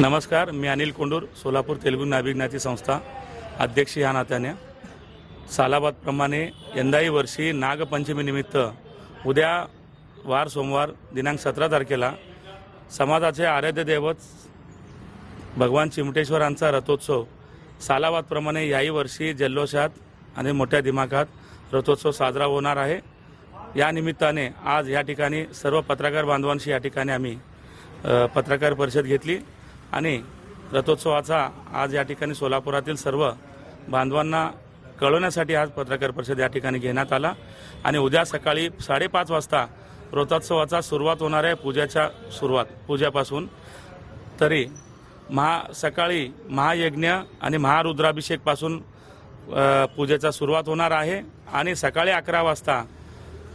नमस्कार, मी अनिल कोंडूर, सोलापूर तेलुगू नाभिक ज्ञाती संस्था अध्यक्ष या नात्याने सालाबादप्रमाणे यंदाही वर्षी नागपंचमीनिमित्त उद्या वार सोमवार दिनांक 17 तारखेला समाजाचे आराध्य दैवत भगवान चिमटेश्वरांचा रथोत्सव सालाबादप्रमाणे याही वर्षी जल्लोषात आणि मोठ्या दिमाखात रथोत्सव साजरा होणार आहे। या निमित्ताने आज या ठिकाणी सर्व पत्रकार बांधवांशी या ठिकाणी आम्ही पत्रकार परिषद घेतली आणि रथोत्सवाचा आज या ठिकाणी सोलापुरातील सर्व बांधवांना कळवण्यासाठी आज पत्रकार परिषद या ठिकाणी घेण्यात आला आणि उद्या सकाळी 5:30 वाजता रथोत्सवाचा सुरुवात होणार आहे। पूजापासून तरी सकाळी महायज्ञ आणि महारुद्राभिषेक पासून पूजेचा सुरुवात होणार आहे आणि सकाळी 11 वाजता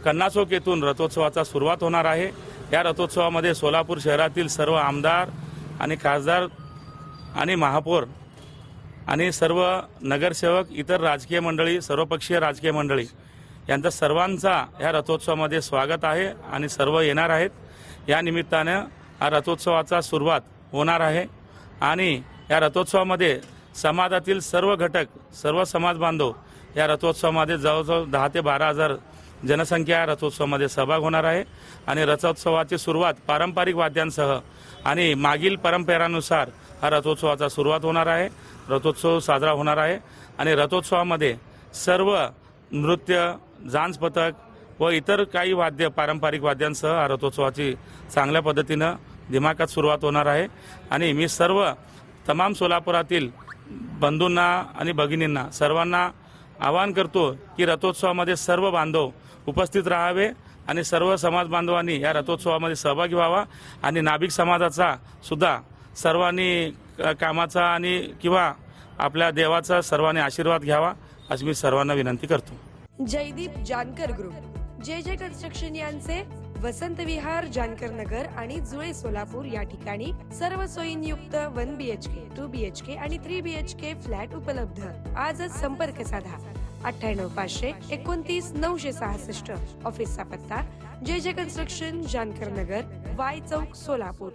कन्नाचौक येथून रथोत्सवाचा सुरुवात होणार आहे। या रथोत्सवामध्ये सोलापूर शहरातील सर्व आमदार आणि खासदार आणि महापौर आणि सर्व नगरसेवक इतर राजकीय मंडळी सर्वपक्षीय राजकीय मंडळी यांचा सर्वांचा या रथोत्सवामध्ये स्वागत आहे आणि सर्व येणार आहेत। या निमित्ताने हा रथोत्सवाचा सुरुवात होणार आहे आणि या रथोत्सवामध्ये समाजातील सर्व घटक सर्व समाज बांधव या रथोत्सवामध्ये जवळजवळ 10 ते 12 हजार जनसंख्या या रथोत्सवामध्ये सहभाग होणार आहे आणि रथोत्सवाची सुरुवात पारंपरिक वाद्यांसह आणि मागील परंपरानुसार हा रथोत्सवाचा सुरुवात होणार आहे। रथोत्सव साजरा होणार आहे आणि रथोत्सवामध्ये सर्व नृत्य झांज पथक व इतर काही वाद्य पारंपरिक वाद्यांसह हा रथोत्सवाची चांगल्या पद्धतीने दिमाखात सुरुवात होणार आहे आणि मी सर्व तमाम सोलापुरातील बंधूंना आणि भगिनींना सर्वांना आवाहन करतो की रथोत्सवामध्ये सर्व बांधव उपस्थित राहावे आणि सर्व समाज बांधवांनी या रथोत्सवामध्ये सहभागी व्हावा आणि नाभिक समाजाचा सुद्धा सर्वांनी कामाचा आणि किंवा आपल्या देवाचा सर्वांनी आशीर्वाद घ्यावा अशी मी सर्वांना विनंती करतो। जयदीप जानकर ग्रुप, जे कन्स्ट्रक्शन यांचे वसंत विहार, जानकर नगर आणि जुळे सोलापूर या ठिकाणी सर्व सोयींयुक्त 1 BHK, 2 BHK आणि 3 BHK फ्लॅट उपलब्ध। आजच संपर्क साधा 98 500 29 966। ऑफिसचा पत्ता जे कन्स्ट्रक्शन, जानकर नगर, वाय चौक, सोलापूर।